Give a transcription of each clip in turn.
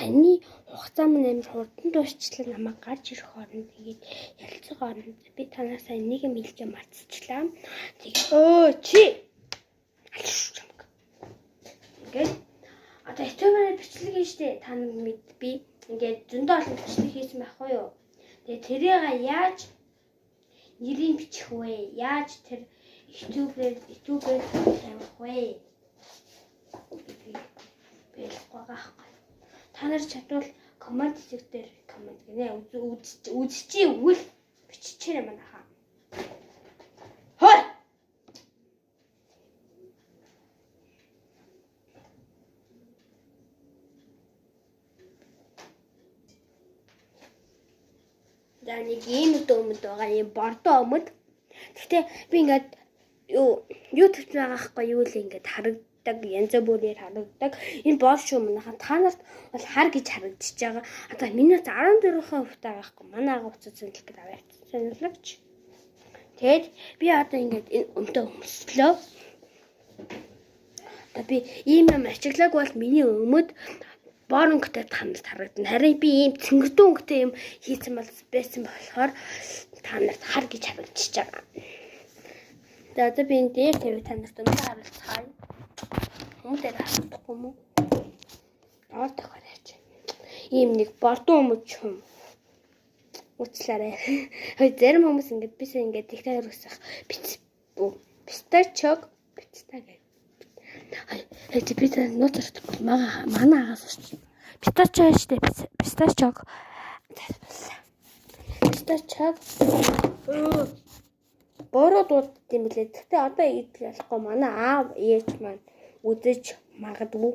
Таны хугацаа маань амар хурдан дуусчлаа намайг гарч ирэх хооронд тэгээд ялцах хооронд би танаас нэг юм хэлж мартчихлаа. Тэгээд чи ингээд одоо итүүгээр бичлэг хийн штэ та нар мэд би ингээд зөндөө олон бичлэг хийсэн байх уу? Тэгээд тэрийг яаж нэрийг бичих вэ? Яаж тэр итүүгээр тавих вэ? Бэлгүйгаахгүй. Та нар чадвал коммент хэсгээр коммент гинэ үзчихээ үгүй биччихээрэй манайхаа. Хой. Нэг ийм өмд байгаа юм бордоо өмд. Гэхдээ би ингээд YouTube байгахгүй юу л ингээд харагдаг янз бүрээр харагдаг. Энэ бош юм нахаа та нарт бол хар гэж харагдчихж байгаа. Одоо миний 14% таахгүй манай агууцад зэнлэх гэж аваад сонирхолч. Тэгэд би одоо ингээд энэ өмдөө өмслөө. Одоо би ийм юм ачиглаг бол миний өмд боронгтой танарт харагдана. Харин би ийм цэнгэрдэн өнгөтэй юм хийсэн байсан болохоор та нарт хар гэж харагдчихж байгаа. Тэгээд одоо би энэ дээр тавь та нарт өмнө харуулцгаая. Өмнө дээр харагдахгүй юм уу? Доор тохиорч. Ийм нэг бордон өмч юм. Үцлээрээ. Хөөе зарим хүмүүс ингэж бисээ ингэж тэгтээр үсэх. Пистачог гэх. Хөөе би та нууцарт манай агаас шүү. Пистачог штэ пистачог. Пистачог. Бороо дууддаг юм билээ. Гэхдээ одоо идэх болохгүй манай аав ээж маань үзэж магадгүй.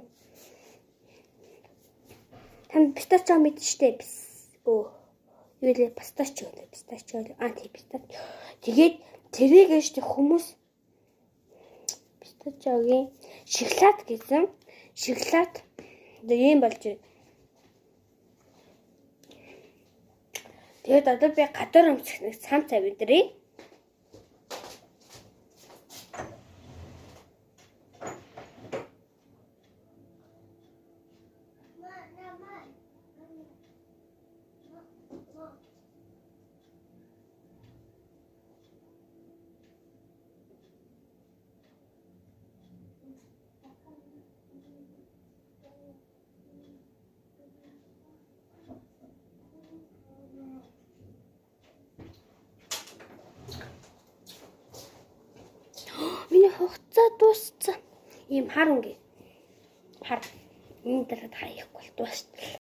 Танд пистачог мэдэн штэ. Юу лээ пистачог. Пистачог. Тэгээд тэрийг штэ хүмүүс пистачогийн шоколад гэсэн. Шоколад ийм болж байна. Тэгээд одоо би гадар өмсөх нэг цам цав өдрий. Миний хугацаа дууссан. Ийм хар үнгээ. Хар. Энэ дараа хаяхгүй бол дууссан.